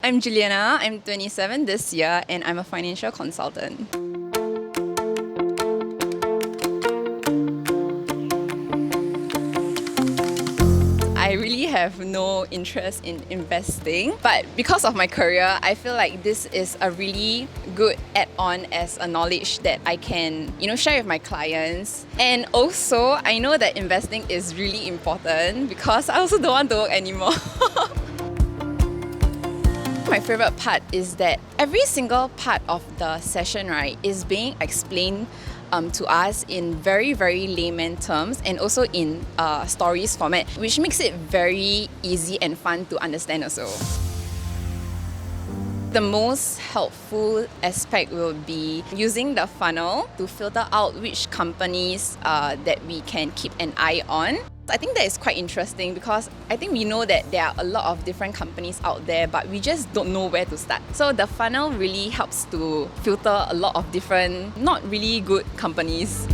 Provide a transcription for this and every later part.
I'm Juliana, I'm 27 this year and I'm a financial consultant. I really have no interest in investing, but because of my career, I feel like this is a really good add-on as a knowledge that I can, share with my clients. And also, I know that investing is really important because I also don't want to work anymore. My favorite part is that every single part of the session, right, is being explained to us in very, very layman terms and also in stories format, which makes it very easy and fun to understand also. The most helpful aspect will be using the funnel to filter out which companies that we can keep an eye on. I think that is quite interesting because I think we know that there are a lot of different companies out there, but we just don't know where to start. So the funnel really helps to filter a lot of different, not really good companies.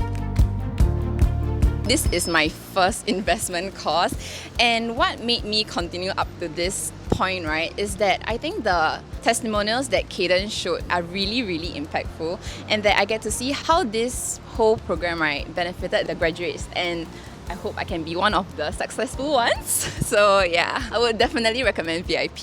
This is my first investment course, and what made me continue up to this point, right, is that I think the testimonials that Cayden showed are really, really impactful, and that I get to see how this whole program, right, benefited the graduates, and I hope I can be one of the successful ones. So yeah, I would definitely recommend VIP.